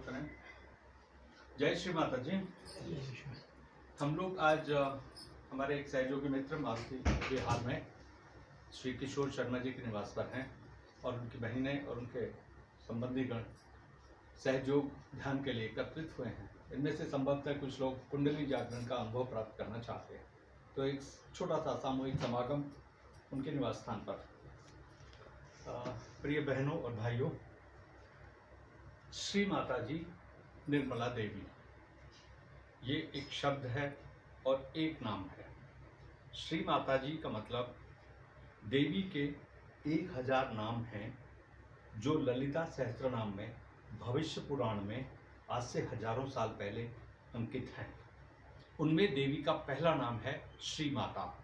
करें। जय श्री माता जी। हम लोग आज हमारे एक सहयोगी मित्र मारुति बिहार में श्री किशोर शर्मा जी के निवास पर हैं और उनकी बहनें और उनके संबंधी गण सहयोग ध्यान के लिए एकत्रित हुए हैं। इनमें से संभवतः कुछ लोग कुंडली जागरण का अनुभव प्राप्त करना चाहते हैं, तो एक छोटा सा सामूहिक समागम उनके निवास स्थान पर। प्रिय बहनों और भाइयों, श्री माता जी निर्मला देवी, ये एक शब्द है और एक नाम है। श्री माता जी का मतलब देवी के 1000 नाम हैं जो ललिता सहस्त्रनाम में, भविष्य पुराण में आज से हजारों साल पहले अंकित हैं। उनमें देवी का पहला नाम है श्री माता।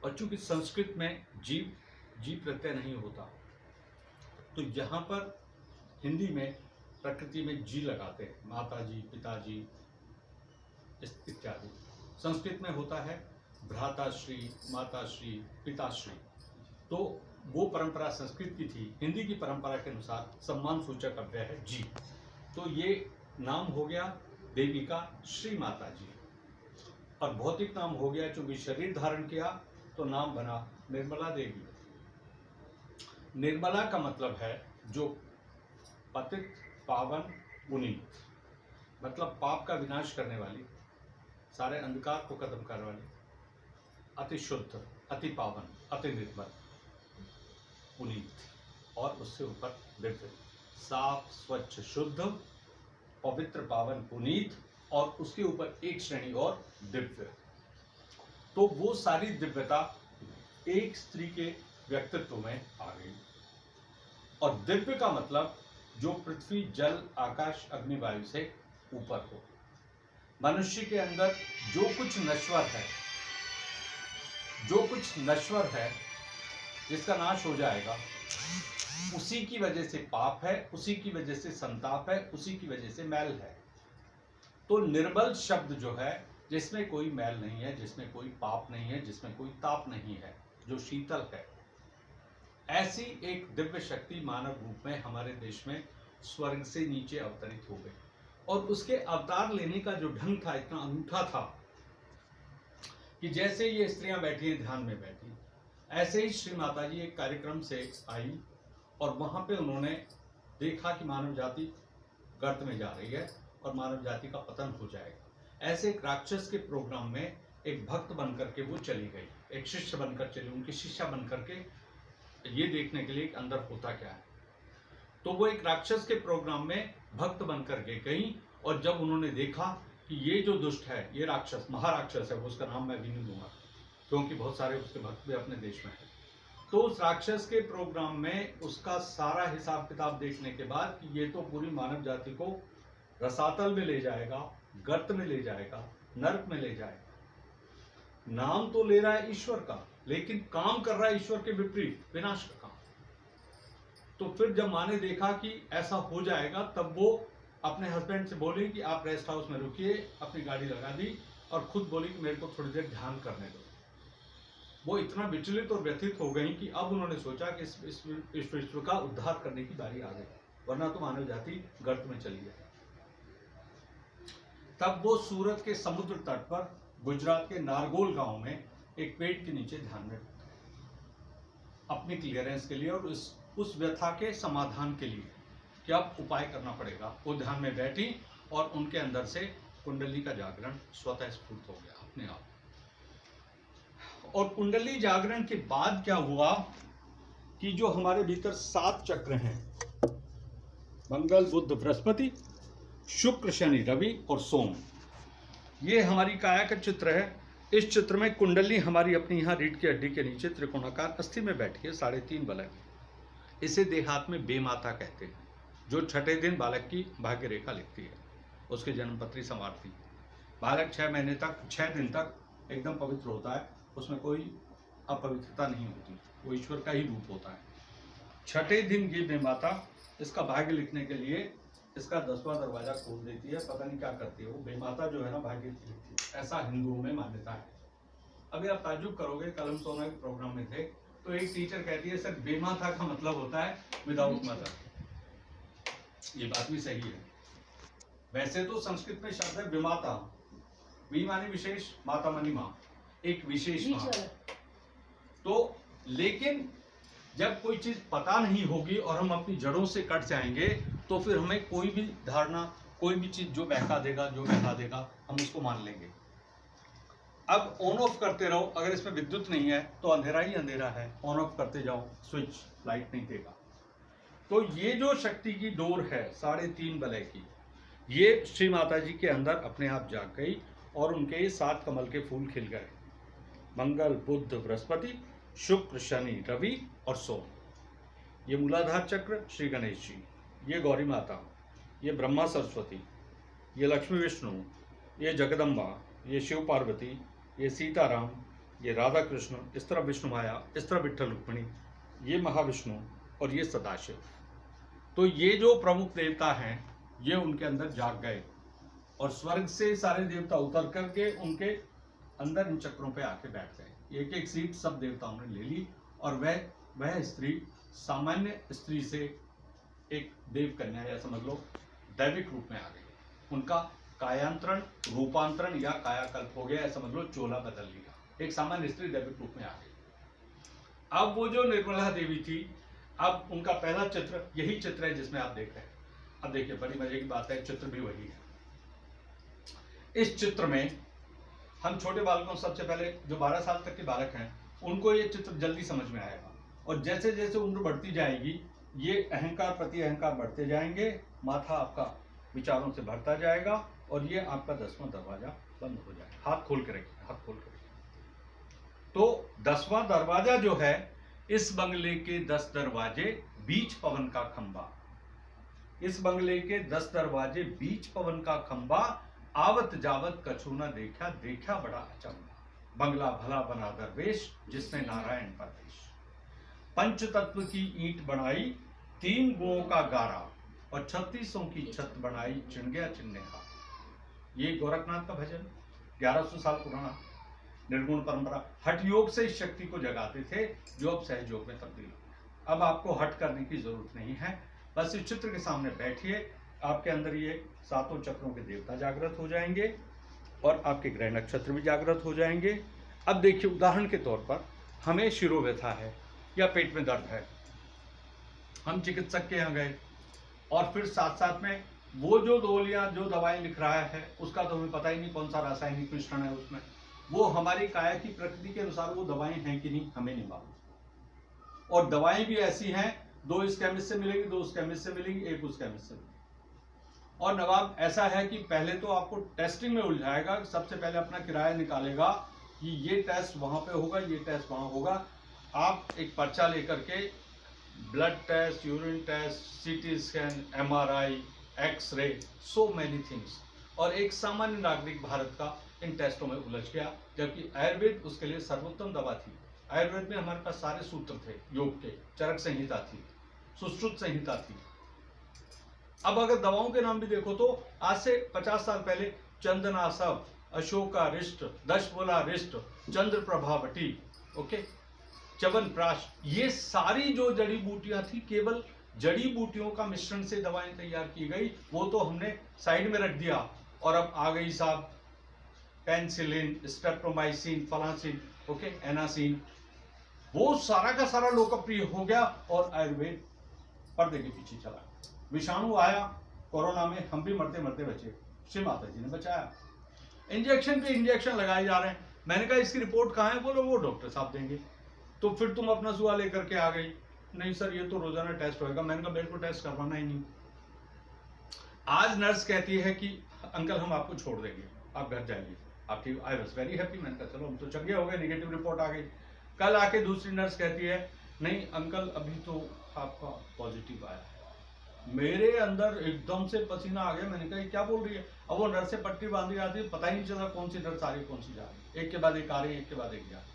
और चूंकि संस्कृत में जी प्रत्यय नहीं होता, तो यहाँ पर हिंदी में प्रकृति में जी लगाते हैं, माता जी, पिताजी इत्यादि। संस्कृत में होता है भ्राताश्री, माताश्री, पिताश्री। तो वो परंपरा संस्कृत की थी। हिंदी की परंपरा के अनुसार सम्मान सूचक अव्यय है जी। तो ये नाम हो गया देवी का श्री माता जी। और भौतिक नाम हो गया, चूंकि शरीर धारण किया तो नाम बना निर्मला देवी। निर्मला का मतलब है जो पतित, पावन, पुनीत, मतलब पाप का विनाश करने वाली, सारे अंधकार को खत्म करने वाली, अति शुद्ध, अति पावन, अति निर्मल, पुनीत और उससे ऊपर दिव्य, साफ, स्वच्छ, शुद्ध, पवित्र, पावन, पुनीत और उसके ऊपर एक श्रेणी और दिव्य। तो वो सारी दिव्यता एक स्त्री के व्यक्तित्व में आ गई। और दिव्य का मतलब जो पृथ्वी, जल, आकाश, अग्नि, वायु से ऊपर हो। मनुष्य के अंदर जो कुछ नश्वर है, जिसका नाश हो जाएगा, उसी की वजह से पाप है, उसी की वजह से संताप है, उसी की वजह से मैल है। तो निर्मल शब्द जो है, जिसमें कोई मैल नहीं है, जिसमें कोई पाप नहीं है, जिसमें कोई ताप नहीं है, जो शीतल है, ऐसी एक दिव्य शक्ति मानव रूप में हमारे देश में स्वर्ग से नीचे अवतरित हो गई। और उसके अवतार लेने का जो ढंग था इतना अनूठा था कि जैसे ये स्त्रियां बैठी हैं, ध्यान में बैठी, ऐसे ही श्री माता जी एक कार्यक्रम से आई और वहां पे उन्होंने देखा कि मानव जाति गर्त में जा रही है और मानव जाति का पतन हो जाएगा। ऐसे एक राक्षस के प्रोग्राम में एक भक्त बनकर के वो चली गई, एक शिष्य बनकर चली, उनकी शिष्या बनकर के, ये देखने के लिए कि अंदर होता क्या है। तो वो एक राक्षस के प्रोग्राम में भक्त बनकर के गई और जब उन्होंने देखा कि ये जो दुष्ट है, ये राक्षस, महाराक्षस है, वो उसका नाम मैं भी नहीं दूंगा क्योंकि बहुत सारे उसके भक्त भी अपने देश में हैं। तो उस राक्षस के प्रोग्राम में उसका सारा हिसाब किताब देखने के बाद कि ये तो पूरी मानव जाति को रसातल में ले जाएगा, गर्त में ले जाएगा, नरक में ले जाएगा। नाम तो ले रहा है ईश्वर का, लेकिन काम कर रहा है ईश्वर के विपरीत, विनाश का काम। तो फिर जब माँ ने देखा कि ऐसा हो जाएगा, तब वो अपने हस्बैंड से बोली कि आप रेस्ट हाउस में रुकिए, अपनी गाड़ी लगा दी और खुद बोली कि मेरे को थोड़ी देर ध्यान करने दो। वो इतना विचलित और व्यथित हो गई कि अब उन्होंने सोचा कि इस विश्व का उद्धार करने की बारी आ गई, वरना तो मानव जाति गर्त में चली जाए। तब वो सूरत के समुद्र तट पर गुजरात के नारगोल गांव में एक पेड़ के नीचे ध्यान में अपनी क्लियरेंस के लिए और उस व्यथा के समाधान के लिए कि अब उपाय करना पड़ेगा, वो ध्यान में बैठी और उनके अंदर से कुंडली का जागरण स्वतः स्फूर्त हो गया अपने आप। और कुंडली जागरण के बाद क्या हुआ कि जो हमारे भीतर 7 चक्र हैं, मंगल, बुध, बृहस्पति, शुक्र, शनि, रवि और सोम, ये हमारी काया का चित्र है। इस चित्र में कुंडली हमारी अपनी यहाँ रीढ़ की हड्डी के नीचे त्रिकोणाकार अस्थि में बैठी है, 3.5 बलय। इसे देहात में बेमाता कहते हैं, जो छठे दिन बालक की भाग्य रेखा लिखती है, उसके जन्मपत्री संवारती। बालक 6 दिन तक एकदम पवित्र होता है, उसमें कोई अपवित्रता नहीं होती, वो ईश्वर का ही रूप होता है। छठे दिन ये बेमाता इसका भाग्य लिखने के लिए इसका 10वां दरवाजा खोल देती है, पता नहीं क्या करती है। वो बेमाता जो है ना, भाग्य लिखती है, ऐसा हिंदुओं में मान्यता है। अभी आप ताज्जुब करोगे, कलम सोना के प्रोग्राम में थे तो एक टीचर कहती है सर बेमाता का मतलब होता है विदाउट मदर। ये बात भी सही है, वैसे तो संस्कृत में शब्द है विमाता, वी माने विशेष, माता मानी माँ, एक विशेष माँ। तो लेकिन जब कोई चीज पता नहीं होगी और हम अपनी जड़ों से कट जाएंगे तो फिर हमें कोई भी धारणा, कोई भी चीज जो बहका देगा, जो बहका देगा, हम उसको मान लेंगे। अब ऑन ऑफ करते रहो, अगर इसमें विद्युत नहीं है तो अंधेरा ही अंधेरा है, ऑन ऑफ करते जाओ, स्विच लाइट नहीं देगा। तो ये जो शक्ति की डोर है 3.5 वलय की, ये श्री माता जी के अंदर अपने आप जाग गई और उनके 7 कमल के फूल खिल गए। मंगल, बुध, बृहस्पति, शुक्र, शनि, रवि और सोम। ये मूलाधार चक्र श्री गणेश जी, ये गौरी माता, ये ब्रह्मा सरस्वती, ये लक्ष्मी विष्णु, ये जगदम्बा, ये शिव पार्वती, ये सीताराम, ये राधा कृष्ण, इस तरफ विष्णु माया, इस तरफ विठ्ठल रुक्मिणी, ये महाविष्णु और ये सदाशिव। तो ये जो प्रमुख देवता हैं ये उनके अंदर जाग गए और स्वर्ग से सारे देवता उतर करके उनके अंदर इन चक्रों पे आके बैठ गए। एक एक सीट सब देवताओं ने ले ली और वह स्त्री सामान्य स्त्री से एक देव कन्या या समझ लो दैविक रूप में आ गई। उनका कायांतरण, रूपांतरण या कायाकल्प हो गया, समझ लो चोला बदल लिया, एक सामान्य स्त्री दैविक रूप में आ गई। अब वो जो निर्मला देवी थी, अब उनका पहला चित्र यही चित्र है जिसमें आप देख रहे हैं। अब देखिए बड़ी मजे की बात है, चित्र भी वही है। इस चित्र में हम छोटे बालकों, सबसे पहले जो 12 साल तक के बालक हैं उनको ये चित्र जल्दी समझ में आएगा और जैसे जैसे उम्र बढ़ती जाएगी ये अहंकार प्रति अहंकार बढ़ते जाएंगे, माथा आपका विचारों से भरता जाएगा और ये आपका 10वां दरवाजा बंद हो जाएगा। हाथ खोल के रखिए, हाथ खोल के रखिए। तो 10वां दरवाजा जो है, इस बंगले के 10 दरवाजे, बीच पवन का खंबा, इस बंगले के 10 दरवाजे, बीच पवन का खंबा, आवत जावत कछु न देखा, देखा बड़ा अचंभा। बंगला भला बना दरवेश, जिसने नारायण परवेश। पंच तत्व की ईंट बनाई, 3 गुणों का गारा, और 36 की छत बनाई, चिन गया चिन्नेहा। ये गोरखनाथ का भजन 1100 साल पुराना, निर्गुण परंपरा। हठ योग से इस शक्ति को जगाते थे जो अब सहज योग में तब्दील हो गया। अब आपको हट करने की जरूरत नहीं है, बस इस चित्र के सामने बैठिए, आपके अंदर ये 7 चक्रों के देवता जागृत हो जाएंगे और आपके ग्रह नक्षत्र भी जागृत हो जाएंगे। अब देखिए उदाहरण के तौर पर हमें शिरोव्यथा है या पेट में दर्द है, हम चिकित्सक के यहाँ गए और फिर साथ साथ में वो जो गोलियां, जो दवाएं लिख रहा है उसका तो हमें पता ही नहीं कौन सा रासायनिक मिश्रण है उसमें, वो हमारी काया की प्रकृति के अनुसार वो दवाएं हैं कि नहीं हमें नहीं मालूम। और दवाएं भी ऐसी हैं, 2 इस केमिस्ट से मिलेगी, 2 उस केमिस्ट से मिलेगी, 1 उस केमिस्ट से मिलेगी। और नवाब ऐसा है कि पहले तो आपको टेस्टिंग में उलझाएगा, सबसे पहले अपना किराया निकालेगा कि ये टेस्ट वहां पे होगा, ये टेस्ट वहां होगा। आप एक पर्चा लेकर के blood test, urine test, CT scan, MRI, x-ray, so many things, और एक सामान्य नागरिक भारत का इन टेस्टों में उलझ गया, जबकि आयुर्वेद उसके लिए सर्वोत्तम दवा थी। आयुर्वेद में हमारे पास सारे सूत्र थे योग के, चरक संहिता थी, सुश्रुत संहिता थी। अब अगर दवाओं के नाम भी देखो तो आज से 50 साल पहले चंदनासव, अशोकारिष्ट, दशमूलारिष्ट, चंद्र प्रभावटी, ओके, च्यवनप्राश, ये सारी जो जड़ी बूटियां थी केवल जड़ी बूटियों का मिश्रण से दवाएं तैयार की गई, वो तो हमने साइड में रख दिया और अब आ गई साहब पेनिसिलिन, स्ट्रेप्टोमाइसिन, फलासिन, ओके, एनासिन, वो सारा का सारा लोकप्रिय हो गया और आयुर्वेद पर्दे के पीछे चला। विषाणु आया कोरोना में, हम भी मरते मरते बचे, श्री माता जी ने बचाया। इंजेक्शन पे इंजेक्शन लगाए जा रहे हैं। मैंने कहा इसकी रिपोर्ट कहाँ है? बोलो वो डॉक्टर साहब देंगे। तो फिर तुम अपना जुआ लेकर के आ गई, नहीं सर ये तो रोजाना टेस्ट होएगा। मैंने कहा मेरे को टेस्ट करवाना ही नहीं। आज नर्स कहती है कि अंकल हम आपको छोड़ देंगे, आप घर जाइए, आप ठीक। I was very happy. मैंने कहा चलो हम तो चंगे हो गए, नेगेटिव रिपोर्ट आ गई। कल आके दूसरी नर्स कहती है नहीं अंकल अभी तो आपका पॉजिटिव आया है। मेरे अंदर एकदम से पसीना आ गया। मैंने कहा क्या बोल रही है? अब वो नर्स से पट्टी बांधी आती है, पता ही नहीं चला कौन सी नर्स आ रही कौन सी जा रही, एक के बाद एक आ रही, एक के बाद एक जा रही।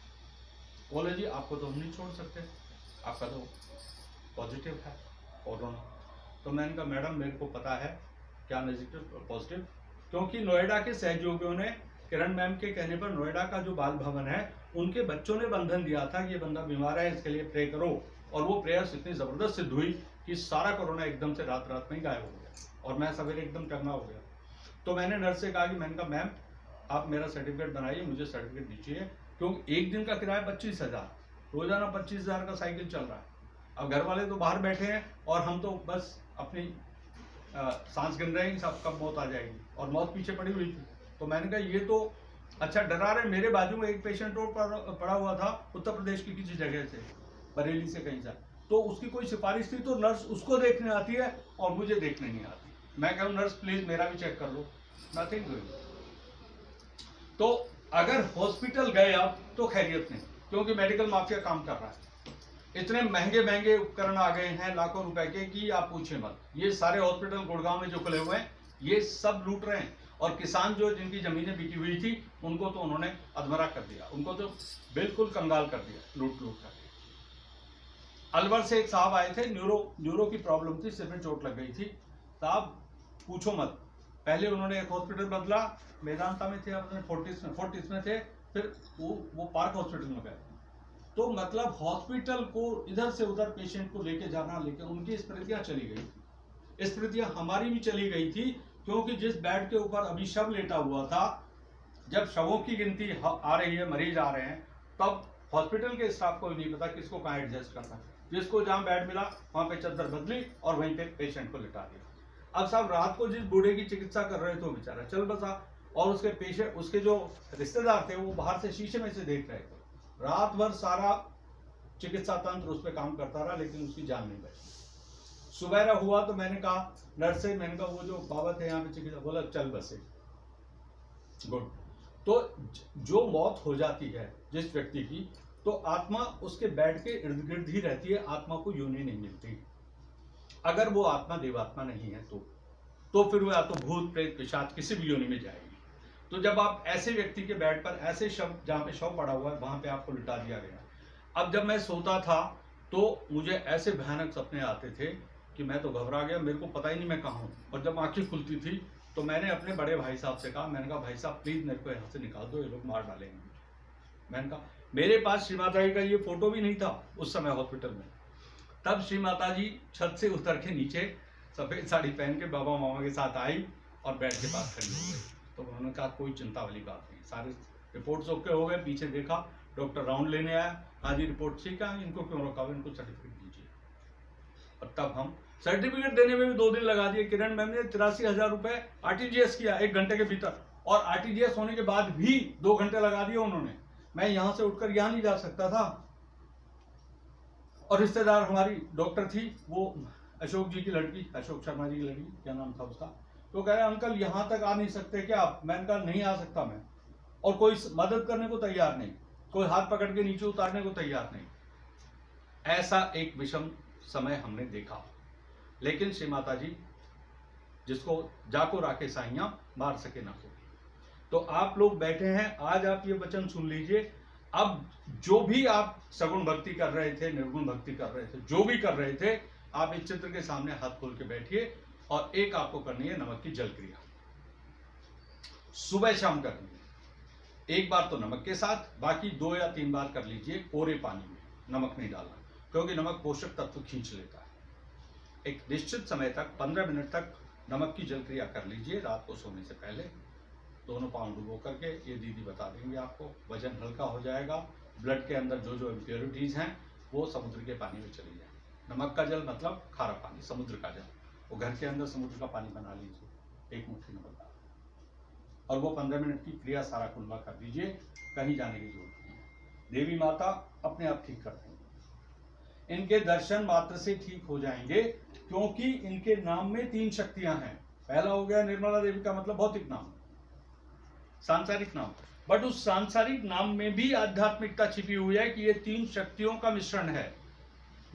बोले जी आपको तो हम नहीं छोड़ सकते, आपका तो पॉजिटिव है कोरोना। तो मैंने कहा मैडम मेरे को पता है क्या नेगेटिव पॉजिटिव, क्योंकि नोएडा के सहयोगियों ने किरण मैम के कहने पर नोएडा का जो बाल भवन है उनके बच्चों ने बंधन दिया था कि ये बंदा बीमार है इसके लिए प्रे करो, और वो प्रेयर्स इतनी जबरदस्त सिद्ध हुई कि सारा कोरोना एकदम से रात में ही गायब हो गया और मैं सवेरे एकदम टंगा हो गया। तो मैंने नर्स से कहा कि मैंने कहा मैम आप मेरा सर्टिफिकेट बनाइए, मुझे सर्टिफिकेट दीजिए, क्योंकि एक दिन का किराया 25,000, रोजाना 25,000 का साइकिल चल रहा है। अब घर वाले तो बाहर बैठे हैं और हम तो बस अपनी सांस गिन रहे हैं सब कब मौत आ जाएगी, और मौत पीछे पड़ी हुई थी। तो मैंने कहा ये तो अच्छा डरा रहे। मेरे बाजू में एक पेशेंट रोड पर पड़ा हुआ था, उत्तर प्रदेश की किसी जगह से, बरेली से कहीं से, तो उसकी कोई सिफारिश थी, तो नर्स उसको देखने आती है और मुझे देखने नहीं आती। मैं कहूँ नर्स प्लीज मेरा भी चेक कर लो, नथिंग डूइंग। तो अगर हॉस्पिटल गए आप तो खैरियत नहीं, क्योंकि मेडिकल माफिया काम कर रहा है। इतने महंगे महंगे उपकरण आ गए हैं लाखों रुपए के कि आप पूछे मत। ये सारे हॉस्पिटल गुड़गांव में जो खुले हुए हैं ये सब लूट रहे हैं, और किसान जो जिनकी जमीनें बिकी हुई थी उनको तो उन्होंने अधमरा कर दिया, उनको तो बिल्कुल कंगाल कर दिया, लूट कर। अलवर से एक साहब आए थे, न्यूरो की प्रॉब्लम थी, सिर में चोट लग गई थी। साहब पूछो मत, पहले उन्होंने एक हॉस्पिटल बदला, मेदांता में थे, अपने फोर्टिस में थे, फिर वो पार्क हॉस्पिटल में गए। तो मतलब हॉस्पिटल को इधर से उधर पेशेंट को लेके जाना, लेकिन उनकी स्मृतियां चली गई थी, स्मृतियां हमारी भी चली गई थी, क्योंकि जिस बेड के ऊपर अभी शव लेटा हुआ था, जब शवों की गिनती आ रही है, मरीज आ रहे हैं, तब हॉस्पिटल के स्टाफ को नहीं पता किसको कहाँ एडजस्ट करना है। जिसको जहां बेड मिला वहां पे चादर बदली और वहीं पे पेशेंट को लिटा दिया। अब साहब रात को जिस बूढ़े की चिकित्सा कर रहे थे वो बेचारा चल बसा, और उसके पेशेंट, उसके जो रिश्तेदार थे वो बाहर से शीशे में से देख रहे थे। रात भर सारा चिकित्सा तंत्र उस पर काम करता रहा, लेकिन उसकी जान नहीं बची। सुबह हुआ तो मैंने कहा नर्स से, मैंने कहा वो जो बाबा थे यहाँ पे चिकित्सा, बोला चल बसे, गुड। तो जो मौत हो जाती है जिस व्यक्ति की, तो आत्मा उसके बेड के इर्द गिर्द ही रहती है, आत्मा को योनि नहीं मिलती। अगर वो आत्मा देवात्मा नहीं है तो फिर वो या तो भूत प्रेत पिशाच किसी भी योनि में जाएगी। तो जब आप ऐसे व्यक्ति के बेड पर, ऐसे शव जहां पे शव पड़ा हुआ है वहां पे आपको लिटा दिया गया। अब जब मैं सोता था तो मुझे ऐसे भयानक सपने आते थे कि मैं तो घबरा गया, मेरे को पता ही नहीं मैं कहाँ हूँ। और जब आंखें खुलती थी तो मैंने अपने बड़े भाई साहब से कहा, मैंने कहा भाई साहब प्लीज मेरे को यहाँ से निकाल दो, ये लोग मार डालेंगे। मैंने कहा, मेरे पास श्री माता जी का ये फोटो भी नहीं था उस समय हॉस्पिटल में। तब श्री माता जी छत से उतर के नीचे सफेद साड़ी पहन के बाबा मामा के साथ आई और बेड के पास खड़ी हो गई। तो उन्होंने कहा कोई चिंता वाली बात नहीं, सारे रिपोर्ट्स ओके हो गए। पीछे देखा, डॉक्टर राउंड लेने आया, हाँ जी रिपोर्ट ठीक है, इनको क्यों रखा हुआ, इनको सर्टिफिकेट दीजिए। और तब हम सर्टिफिकेट देने में भी 2 दिन लगा दिए। किरण मैम ने 83,000 रुपए आरटीजीएस किया 1 घंटे के भीतर, और आरटीजीएस होने के बाद भी 2 घंटे लगा दिए उन्होंने। मैं यहां से उठकर यहां नहीं जा सकता था। और रिश्तेदार हमारी डॉक्टर थी, वो अशोक जी की लड़की, अशोक शर्मा जी की लड़की, क्या नाम था उसका, तो कह रहे अंकल यहां तक आ नहीं सकते क्या आप? मैंने कहा नहीं आ सकता मैं, और कोई मदद करने को तैयार नहीं, कोई हाथ पकड़ के नीचे उतारने को तैयार नहीं। ऐसा एक विषम समय हमने देखा। लेकिन श्री माता जी, जिसको जाको राखे साइयां मार सके ना कोई। तो आप लोग बैठे हैं, आज आप ये वचन सुन लीजिए। अब जो भी आप सगुण भक्ति कर रहे थे, निर्गुण भक्ति कर रहे थे, जो भी कर रहे थे, आप इस चित्र के सामने हाथ खोल के बैठिए, और एक आपको करनी है नमक की जल क्रिया, सुबह शाम करनी है। एक बार तो नमक के साथ, बाकी 2 या 3 बार कर लीजिए कोरे पानी में, नमक नहीं डालना, क्योंकि नमक पोषक तत्व खींच लेता है। एक निश्चित समय तक 15 मिनट तक नमक की जल क्रिया कर लीजिए, रात को सोने से पहले। दोनों पांव डुबो करके, ये दीदी बता देंगे आपको, वजन हल्का हो जाएगा, ब्लड के अंदर जो इम्प्योरिटीज हैं वो समुद्र के पानी में चली जाए। नमक का जल मतलब खारा पानी, समुद्र का जल, वो घर के अंदर समुद्र का पानी बना लीजिए, 1 मुट्ठी नमक डाल, और वो 15 मिनट की क्रिया सारा कुंडला कर दीजिए, कहीं जाने की जरूरत नहीं है। देवी माता अपने आप ठीक कर देंगे, इनके दर्शन मात्र से ठीक हो जाएंगे, क्योंकि इनके नाम में 3 शक्तियां हैं। पहला हो गया निर्मला देवी का मतलब भौतिक नाम, सांसारिक नाम, बट उस सांसारिक नाम में भी आध्यात्मिकता छिपी हुई है कि ये 3 शक्तियों का मिश्रण है।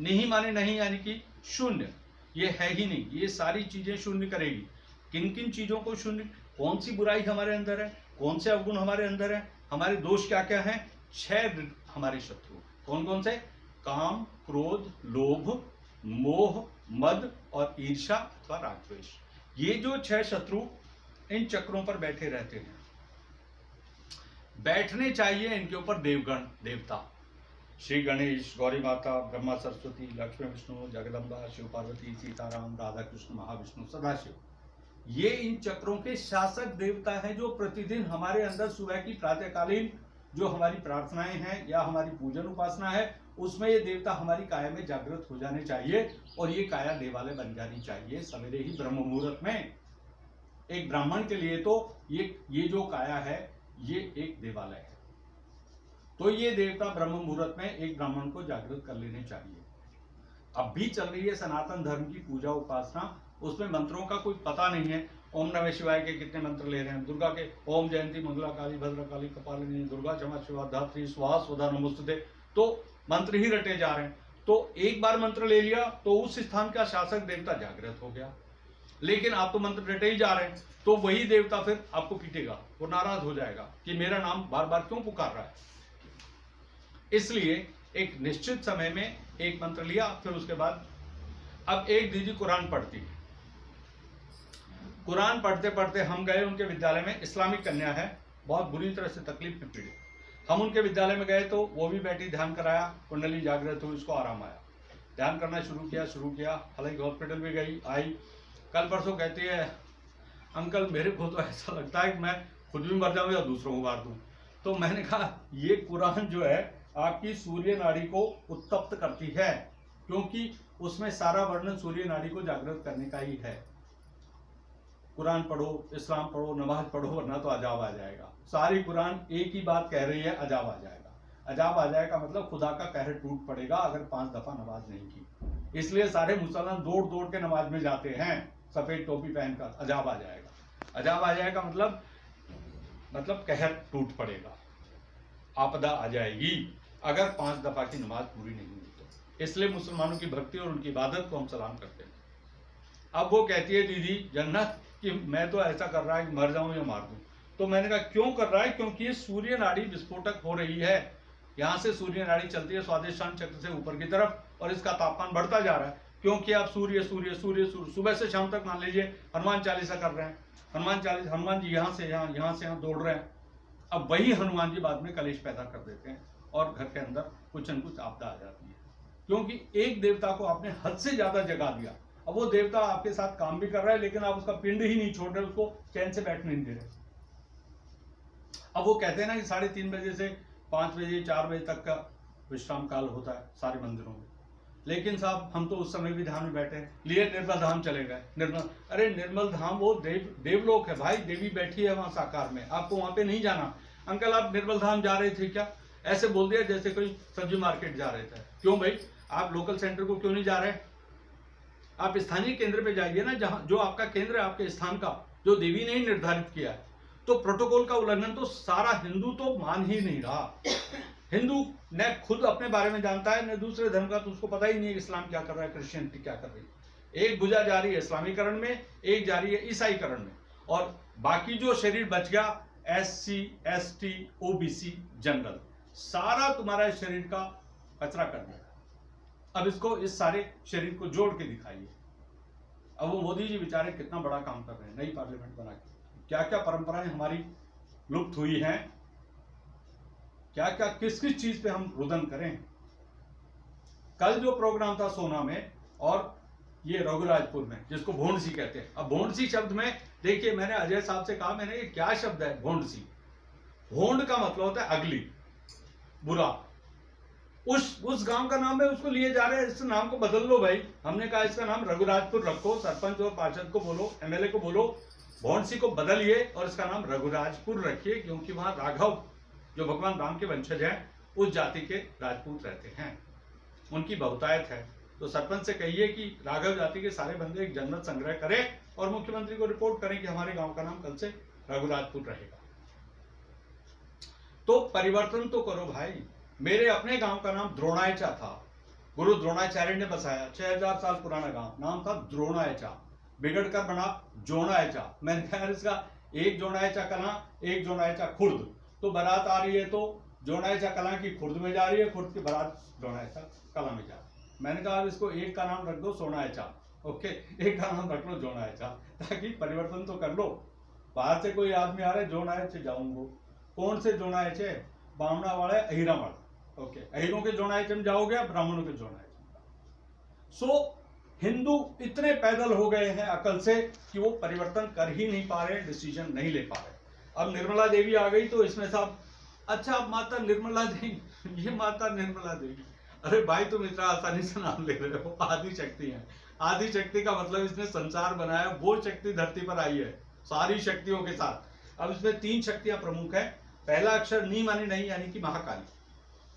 नहीं माने नहीं, यानी कि शून्य, ये है ही नहीं, ये सारी चीजें शून्य करेगी। किन किन चीजों को शून्य, कौन सी बुराई हमारे अंदर है, कौन से अवगुण हमारे अंदर है, हमारे दोष क्या क्या हैं। 6 हमारे शत्रु कौन कौन से? काम, क्रोध, लोभ, मोह, मद और ईर्ष्या अथवा रागद्वेष। ये जो 6 शत्रु इन चक्रों पर बैठे रहते हैं। बैठने चाहिए इनके ऊपर देवगण, देवता, श्री गणेश, गौरी माता, ब्रह्मा सरस्वती, लक्ष्मी विष्णु, जगदम्बा, शिव पार्वती, सीताराम, राधा कृष्ण, महाविष्णु, सदाशिव। ये इन चक्रों के शासक देवता हैं जो प्रतिदिन हमारे अंदर सुबह की प्रातःकालीन जो हमारी प्रार्थनाएं हैं या हमारी पूजन उपासना है उसमें ये देवता हमारी काया में जागृत हो जाने चाहिए और ये काया देवालय बन जानी चाहिए सवेरे ही ब्रह्म मुहूर्त में। एक ब्राह्मण के लिए तो ये जो काया है ये एक देवालय है, तो ये देवता ब्रह्म मुहूर्त में एक ब्राह्मण को जागृत कर लेने चाहिए। अब भी चल रही है सनातन धर्म की पूजा उपासना, उसमें मंत्रों का कोई पता नहीं है। ओम नमः शिवाय के कितने मंत्र ले रहे हैं, दुर्गा के ओम जयंती मंगला काली भद्र काली कपालिनी दुर्गा क्षमा शिवा धात्री स्वाहा स्वधा नमोस्तुते, तो मंत्र ही रटे जा रहे हैं। तो एक बार मंत्र ले लिया तो उस स्थान का शासक देवता जागृत हो गया, लेकिन आप तो मंत्र रटे ही जा रहे हैं, तो वही देवता फिर आपको पीटेगा, वो नाराज हो जाएगा कि मेरा नाम बार बार क्यों पुकार रहा है। इसलिए एक निश्चित समय में एक मंत्र लिया, फिर उसके बाद अब एक दीदी कुरान पढ़ती है, कुरान पढ़ते पढ़ते हम गए उनके विद्यालय में, इस्लामिक कन्या है, बहुत बुरी तरह से तकलीफ में पीड़ित। हम उनके विद्यालय में गए तो वो भी बैठी, ध्यान कराया, कुंडली जागृत हुई, उसको आराम आया, ध्यान करना शुरू किया। हालांकि हॉस्पिटल भी गई आई, कल परसों कहती है अंकल मेरे को तो ऐसा लगता है कि मैं खुद भी मर जाऊं या दूसरों को मार दूं। तो मैंने कहा ये कुरान जो है आपकी सूर्य नाड़ी को उत्तप्त करती है, क्योंकि उसमें सारा वर्णन सूर्य नाड़ी को जागृत करने का ही है। कुरान पढ़ो, इस्लाम पढ़ो, नमाज पढ़ो, वरना तो अजाब आ जाएगा। सारी कुरान एक ही बात कह रही है, अजाब आ जाएगा। अजाब आ जाएगा मतलब खुदा का कहर टूट पड़ेगा अगर 5 दफा नमाज नहीं की। इसलिए सारे मुसलमान दौड़ दौड़ के नमाज में जाते हैं सफेद टोपी पहनकर, अजाब आ जाएगा। अजाब आ जाएगा मतलब कहर टूट पड़ेगा, आपदा आ जाएगी अगर 5 दफा की नमाज पूरी नहीं हुई तो। इसलिए मुसलमानों की भक्ति और उनकी इबादत को हम सलाम करते हैं। अब वो कहती है दीदी जन्नत कि मैं तो ऐसा कर रहा है कि मर जाऊं या मार दूं। तो मैंने कहा क्यों कर रहा है, क्योंकि ये सूर्य नाड़ी विस्फोटक हो रही है, यहाँ से सूर्य नाड़ी चलती है स्वादिष्टान चक्र से ऊपर की तरफ और इसका तापमान बढ़ता जा रहा है, क्योंकि आप सूर्य सूर्य सूर्य सूर्य सुबह से शाम तक मान लीजिए हनुमान चालीसा कर रहे हैं, हनुमान जी यहाँ से यहाँ दौड़ रहे हैं। अब वही हनुमान जी बाद में कलेश पैदा कर देते हैं और घर के अंदर कुछ न कुछ आपदा आ जाती है, क्योंकि एक देवता को आपने हद से ज्यादा जगा दिया। अब वो देवता आपके साथ काम भी कर रहा है लेकिन आप उसका पिंड ही नहीं छोड़ रहे, उसको चैन से बैठने नहीं दे रहे। अब वो कहते हैं ना कि 3:30 बजे से 5 बजे 4 बजे तक का विश्राम काल होता है सारे मंदिरों में, लेकिन साहब हम तो उस समय भी ध्यान में बैठे हैं, लिए निर्मल धाम चले गए। अरे निर्मल धाम वो देवलोक है भाई, देवी बैठी है वहां साकार में, आपको वहां पे नहीं जाना। अंकल आप निर्मल धाम जा रहे थे क्या? ऐसे बोल दिया जैसे कोई सब्जी मार्केट जा रहे थे। क्यों भाई, आप लोकल सेंटर को क्यों नहीं जा रहे? आप स्थानीय केंद्र पे जाइए ना, जहां जो आपका केंद्र है आपके स्थान का, जो देवी ने ही निर्धारित किया है। तो प्रोटोकॉल का उल्लंघन तो सारा हिंदू तो मान ही नहीं रहा। हिंदू न खुद अपने बारे में जानता है न दूसरे धर्म का, तो उसको पता ही नहीं है इस्लाम क्या कर रहा है, क्रिश्चियनिटी क्या कर रही है। एक भुजा जा रही है इस्लामीकरण में, एक जा रही है ईसाईकरण में, और बाकी जो शरीर बच गया SC ST OBC जनरल, सारा तुम्हारा शरीर का कचरा कर दिया। अब इसको इस सारे शरीर को जोड़ के दिखाइए। अब वो मोदी जी बेचारे कितना बड़ा काम कर रहे हैं, नई पार्लियामेंट बना के, क्या क्या परंपराएं हमारी लुप्त हुई हैं, क्या क्या किस किस चीज पे हम रुदन करें। कल जो प्रोग्राम था सोना में और ये रघुराजपुर में, जिसको भोंडसी कहते हैं। अब भोंडसी शब्द में देखिए, मैंने अजय साहब से कहा, मैंने ये क्या शब्द है भोंडसी? भोंड का मतलब होता है अगली, बुरा। उस गांव का नाम है, उसको लिए जा रहे हैं, इस नाम को बदल लो भाई। हमने कहा इसका नाम रघुराजपुर रखो, सरपंच और पार्षद को बोलो, MLA को बोलो भोंडसी को बदलिए और इसका नाम रघुराजपुर रखिए, क्योंकि वहां राघव जो भगवान राम के वंशज हैं उस जाति के राजपूत रहते हैं, उनकी बहुतायत है। तो सरपंच से कहिए कि राघव जाति के सारे बंदे एक जनमत संग्रह करें और मुख्यमंत्री को रिपोर्ट करें कि हमारे गांव का नाम कल से रघुराजपुर रहेगा। तो परिवर्तन तो करो भाई। मेरे अपने गांव का नाम द्रोणायचा था, गुरु द्रोणाचार्य ने बसाया, 6000 साल पुराना गांव, नाम था द्रोणायचा, बिगड़कर बना जोणायचा। मैंने कहा इसका एक जोणायचा कला, एक जोणायचा खुर्द, तो बारात आ रही है तो जोणायचा कला की खुर्द में जा रही है, खुर्द की बारात जोणायचा कला में जा रही है। मैंने कहा अब इसको एक का नाम रख दो सोनायचा, ओके, एक का नाम रख लो जोणायचा, ताकि परिवर्तन तो कर लो। बाहर से कोई आदमी आ रहा है जोणायचे जाऊंगो, कौन से जोणायचे? बामणा वाले अहिरामण, ओके, अहिरों के जोणायचे में जाओगे, ब्राह्मणों के जोणायचे में। सो हिंदू इतने पैदल हो गए हैं अकल से कि वो परिवर्तन कर ही नहीं पा रहे, डिसीजन नहीं ले पा रहे। अब निर्मला देवी आ गई तो इसमें साहब अच्छा माता निर्मला देवी, ये माता निर्मला देवी, अरे भाई तुम इतना आसानी से नाम ले रहे हो, आदि शक्ति है। आदि शक्ति का मतलब इसने संसार बनाया, वो शक्ति धरती पर आई है सारी शक्तियों के साथ। अब इसमें 3 शक्तियां प्रमुख है। पहला अक्षर नी मानी नहीं, यानी कि महाकाली,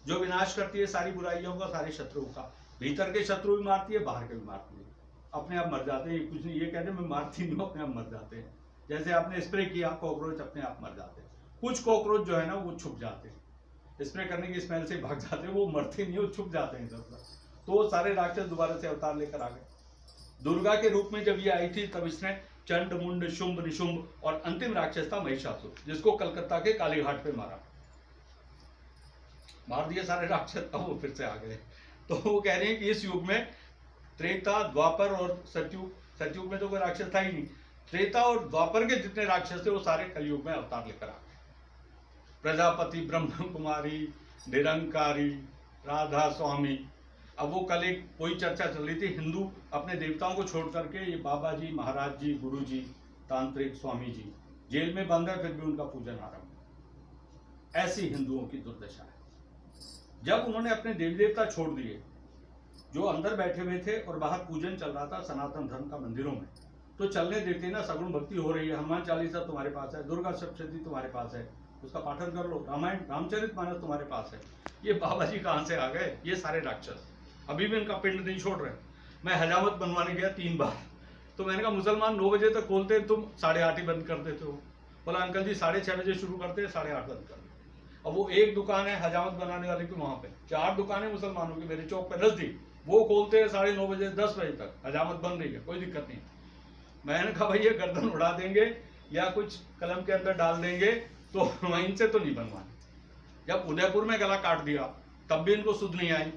जो विनाश करती है सारी बुराइयों का, सारे शत्रुओं का। भीतर के शत्रु भी मारती है, बाहर के भी मारती है, अपने आप मर जाते हैं। कुछ नहीं ये कहते मैं मारती नहीं हूँ, अपने आप मर जाते हैं। जैसे आपने स्प्रे किया, कॉकरोच अपने आप मर जाते हैं। कुछ कॉकरोच जो है ना वो छुप जाते हैं, स्प्रे करने की स्मेल से भाग जाते हैं, वो मरते नहीं, वो छुप जाते हैं सब। तो वो सारे राक्षस दोबारा से अवतार लेकर आ गए। दुर्गा के रूप में जब ये आई थी तब इसने चंड मुंड शुंभ निशुंभ और अंतिम राक्षस था महिषासुर, जिसको कलकत्ता के कालीघाट पे मार दिए सारे राक्षस। अब वो फिर से आ गए। तो वो कह रहे हैं कि इस युग में त्रेता द्वापर और सतयुग, सतयुग में तो कोई राक्षस था ही नहीं, त्रेता और द्वापर के जितने राक्षस थे वो सारे कलयुग में अवतार लेकर आ गए। प्रजापति, ब्रह्म कुमारी, निरंकारी, राधा स्वामी। अब वो कल एक कोई चर्चा चल रही थी, हिंदू अपने देवताओं को छोड़ करके ये बाबा जी, महाराज जी, गुरु जी, तांत्रिक, स्वामी जी जेल में बंद है, फिर भी उनका पूजन आरंभ। ऐसी हिंदुओं की दुर्दशा है। जब उन्होंने अपने देवी देवता छोड़ दिए, जो अंदर बैठे हुए थे और बाहर पूजन चल रहा था सनातन धर्म का मंदिरों में, तो चलने देते ना, सगुण भक्ति हो रही है, हनुमान चालीसा तुम्हारे पास है, दुर्गा सप्तशती तुम्हारे पास है, उसका पाठन कर लो, रामायण रामचरितमानस तुम्हारे पास है। ये बाबा जी कहाँ से आ गए? ये सारे राक्षस अभी भी इनका पिंड नहीं छोड़ रहे। मैं हजामत बनवाने गया 3 बार, तो मैंने कहा मुसलमान 9 बजे तक खोलते हैं, तुम 8:30 ही बंद कर देते हो। बोला अंकल जी 6:30 बजे शुरू करते हैं, 8:30 बंद कर। अब वो एक दुकान है हजामत बनाने वाले की, वहां पे 4 दुकानें मुसलमानों की मेरे चौक पे नजदीक, वो खोलते हैं 9:30 बजे, 10 बजे तक हजामत बन रही है, कोई दिक्कत नहीं। मैंने कहा भाई ये गर्दन उड़ा देंगे या कुछ कलम के अंदर डाल देंगे, तो इनसे तो नहीं बनवाने। जब उदयपुर में गला काट दिया तब भी इनको सुध नहीं आई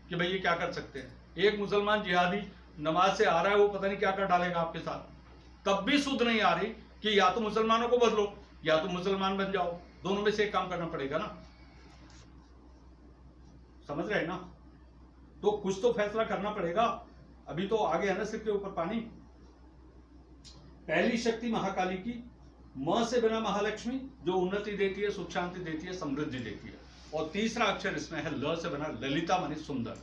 कि भाई ये क्या कर सकते हैं। एक मुसलमान जिहादी नमाज से आ रहा है, वो पता नहीं क्या कर डालेगा आपके साथ, तब भी सुध नहीं आ रही कि या तो मुसलमानों को बदलो या तो मुसलमान बन जाओ, दोनों में से एक काम करना पड़ेगा ना। समझ रहे हैं ना? तो कुछ तो फैसला करना पड़ेगा। अभी तो आगे है ना सिर के ऊपर पानी। पहली शक्ति महाकाली की, म से बना महालक्ष्मी, जो उन्नति देती है, सुख शांति देती है, समृद्धि देती है। और तीसरा अक्षर इसमें है ल से बना ललिता, मानी सुंदर,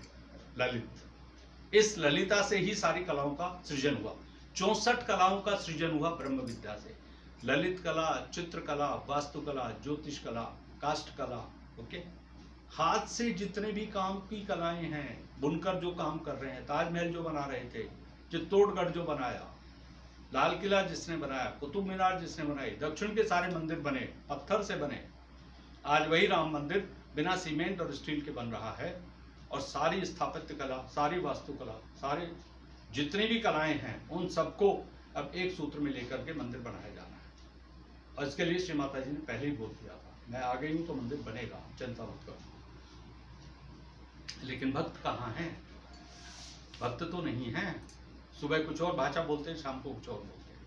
ललित। इस ललिता से ही सारी कलाओं का सृजन हुआ। 64 कलाओं का सृजन हुआ ब्रह्म विद्या से। ललित कला, चित्रकला, वास्तुकला, ज्योतिष कला, काष्ठ कला, ओके। हाथ से जितने भी काम की कलाएं हैं, बुनकर जो काम कर रहे हैं, ताजमहल जो बना रहे थे, चित्तौड़गढ़ जो बनाया, लाल किला जिसने बनाया, कुतुब मीनार जिसने बनाई, दक्षिण के सारे मंदिर बने पत्थर से बने। आज वही राम मंदिर बिना सीमेंट और स्टील के बन रहा है। और सारी स्थापत्य कला, सारी वास्तुकला, सारे जितनी भी कलाएं हैं, उन सबको अब एक सूत्र में लेकर के मंदिर बनाया जाना है। और इसके लिए श्री माता जी ने पहले ही बोल दिया था, मैं आ गई हूं तो मंदिर बनेगा, चिंता मत करो। लेकिन भक्त कहाँ हैं? भक्त तो नहीं है। सुबह कुछ और भाषा बोलते हैं, शाम को कुछ और बोलते हैं।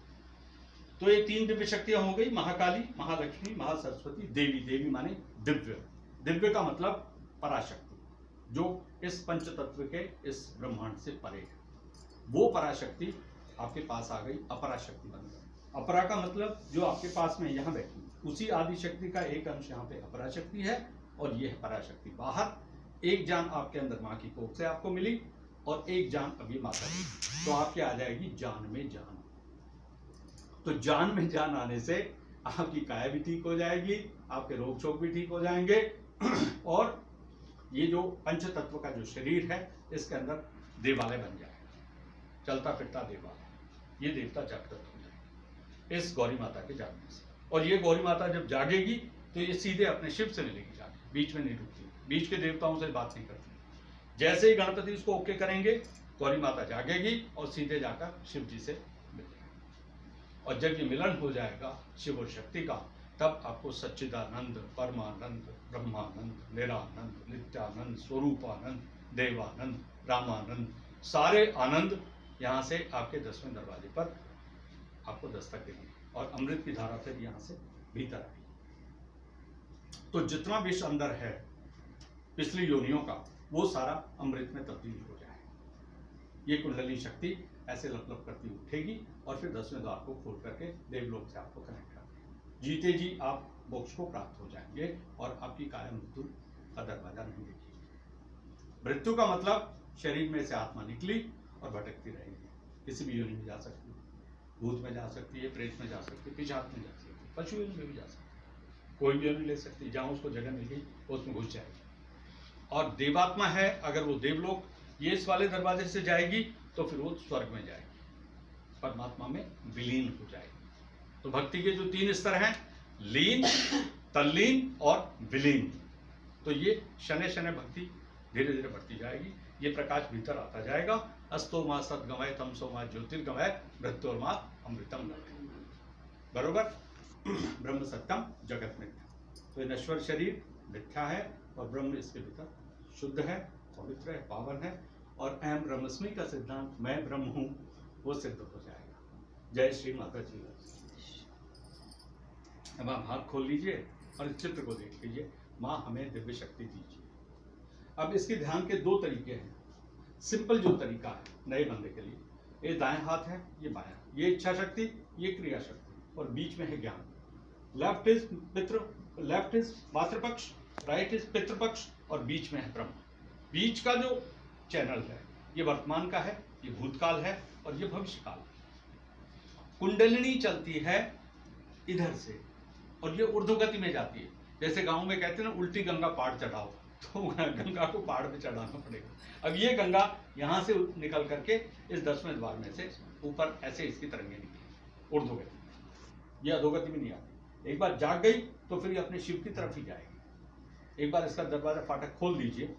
तो ये 3 दिव्य शक्तियां हो गई, महाकाली, महालक्ष्मी, महासरस्वती, देवी। देवी माने दिव्य। दिव्य का मतलब पराशक्ति, जो इस पंच तत्व के, इस ब्रह्मांड से परे है। वो पराशक्ति आपके पास आ गई, अपराशक्ति बन गई। अपरा का मतलब जो आपके पास में यहाँ बैठी, उसी आदि शक्ति का एक अंश यहाँ पे अपराशक्ति है, और ये है पराशक्ति। बाहर एक जान आपके अंदर माँ की कोख से आपको मिली, और एक जान अभी माता की, तो आपके आ जाएगी जान में जान। तो जान में जान आने से आपकी काया भी ठीक हो जाएगी, आपके रोग शोक भी ठीक हो जाएंगे, और ये जो पंच तत्व का जो शरीर है, इसके अंदर देवालय बन जाएगा, चलता फिरता देवालय। ये देवता जागृत हो जाएगा इस गौरी माता के जागने से। और ये गौरी माता जब जागेगी तो ये सीधे अपने शिव से मिलेगी जाके, बीच में नहीं रुकती, बीच के देवताओं से बात नहीं करती। जैसे ही गणपति इसको ओके करेंगे, गौरी माता जागेगी और सीधे जाकर शिव जी से मिलेगी। और जब ये मिलन हो जाएगा शिव और शक्ति का, तब आपको सच्चिदानंद, परमानंद, ब्रह्मानंद, निरानंद, नित्यानंद, स्वरूपानंद, देवानंद, रामानंद, सारे आनंद यहाँ से आपके 10वें दरवाजे पर आपको दस्तक देंगे, और अमृत की धारा फिर यहाँ से भीतर आएगी। तो जितना विष अंदर है पिछली योनियों का, वो सारा अमृत में तब्दील हो जाए। ये कुंडली शक्ति ऐसे लप करती उठेगी और फिर 10वें द्वार को खोल करके देवलोक से आपको कनेक्ट कर जीते जी आप मोक्ष को प्राप्त हो जाएंगे और आपकी कायम मृत्यु का दरवाजा नहीं देगी। मृत्यु का मतलब शरीर में से आत्मा निकली और भटकती रहेगी, किसी भी योनि में जा सकती है, भूत में जा सकती है, प्रेत में जा सकती है, पिशाच में जा सकती है, पशु योनि में भी जा सकती है, कोई भी योनि ले सकती है, जहाँ उसको जगह मिल गई उसमें घुस जाएगी। और देवात्मा है, अगर वो देवलोक ये इस वाले दरवाजे से जाएगी तो फिर वो स्वर्ग में जाएगी, परमात्मा में विलीन हो जाएगी। तो भक्ति के जो 3 स्तर हैं, लीन, तल्लीन और विलीन, तो ये शनै शनै भक्ति धीरे धीरे बढ़ती जाएगी। ये प्रकाश भीतर आता जाएगा। अस्तो मा सद्गमय तमसो मा ज्योतिर्गमय मृत्योर्मा अमृतम गमय। बरोबर। ब्रह्म सत्यम जगत मिथ्या। तो ये नश्वर शरीर मिथ्या है और ब्रह्म इसके भीतर शुद्ध है, पवित्र है, पावन है और अहम ब्रह्मस्मि का सिद्धांत मैं ब्रह्म हूं वो सिद्ध हो जाएगा। जय श्री माता जी। अब आप हाथ खोल लीजिए और इस चित्र को देख लीजिए। माँ हमें दिव्य शक्ति दीजिए। अब इसके ध्यान के 2 तरीके हैं। सिंपल जो तरीका है नए बंदे के लिए, ये दाएं हाथ है, ये बायां, ये इच्छा शक्ति, ये क्रिया शक्ति और बीच में है ज्ञान। लेफ्ट इज मातृपक्ष, राइट इज पितृपक्ष और बीच में है ब्रह्म। बीच का जो चैनल है ये वर्तमान का है, ये भूतकाल है और ये भविष्यकाल है। कुंडलिनी चलती है इधर से और ये ऊर्ध्वगति में जाती है। जैसे गांव में कहते हैं ना, उल्टी गंगा पहाड़ चढ़ाओ, तो गंगा को पहाड़ पे चढ़ाना पड़ेगा। अब ये गंगा यहाँ से निकल करके इस 10वें द्वार में से ऊपर ऐसे इसकी तरंगे निकली ऊर्ध्वगति, ये अधोगति में नहीं आती। एक बार जाग गई तो फिर ये अपने शिव की तरफ ही जाएगी। एक बार इसका दरवाजा फाटक खोल दीजिए।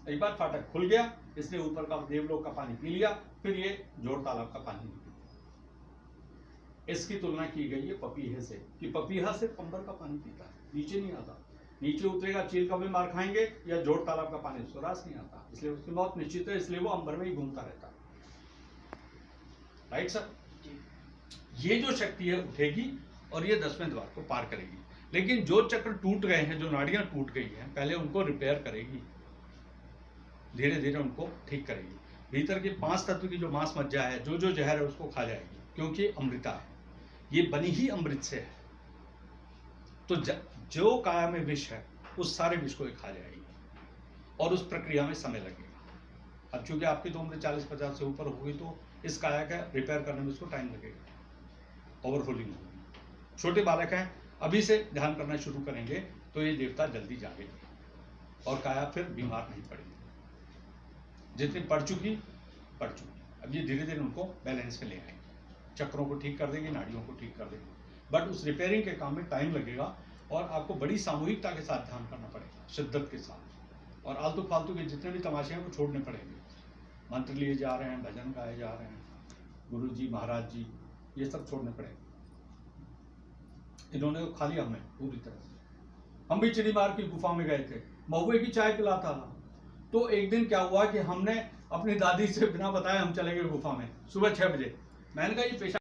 एक बार फाटक खुल गया, इसने ऊपर का देवलोक का पानी पी लिया, फिर ये जोड़ तालाब का पानी नहीं पीता। इसकी तुलना की गई है पपीहे से, कि पपीहा सिर्फ अंबर का पानी पीता है, नीचे नहीं आता। नीचे उतरेगा चील का भी मार खाएंगे या जोड़ तालाब का पानी उसको रास नहीं आता, इसलिए उसकी मौत निश्चित है, इसलिए वो अंबर में ही घूमता रहता है। Right sir? ये जो शक्ति है उठेगी और ये 10वें द्वार को पार करेगी। लेकिन जो चक्र टूट गए हैं, जो नाड़ियां टूट गई हैं, पहले उनको रिपेयर करेगी, धीरे धीरे उनको ठीक करेगी। भीतर के 5 तत्व की जो मांस मज्जा है, जो जो जहर है उसको खा जाएगी, क्योंकि अमृता है, ये बनी ही अमृत से है। तो जो काया में विष है उस सारे विष को खा जाएगी और उस प्रक्रिया में समय लगेगा। अब चूंकि आपकी तो उम्र 40-50 से ऊपर होगी तो इस काया का रिपेयर करने में उसको टाइम लगेगा, ओवरहोलिंग होगी। छोटे बालक हैं, अभी से ध्यान करना शुरू करेंगे तो ये देवता जल्दी जागेंगे और काया फिर बीमार नहीं पड़ेगी। जितनी पड़ चुकी। अब ये धीरे धीरे उनको बैलेंस में ले आएंगे, चक्रों को ठीक कर देंगे, नाड़ियों को ठीक कर देंगे। बट उस रिपेयरिंग के काम में टाइम लगेगा और आपको बड़ी सामूहिकता के साथ ध्यान करना पड़ेगा, शिद्दत के साथ। और आलतू फालतू के जितने भी तमाशे हैं वो छोड़ने पड़ेंगे। मंत्र लिए जा रहे हैं, भजन गाए जा रहे हैं, गुरु जी महाराज जी, ये सब छोड़ने पड़ेंगे। इन्होंने तो खा लिया हमें पूरी तरह से। हम भी चिड़ीमार की गुफा में गए थे, महुए की चाय पिलाता था। तो एक दिन क्या हुआ कि हमने अपनी दादी से बिना बताए हम चले गए गुफा में सुबह 6 बजे। मैंने कहा ये पेशा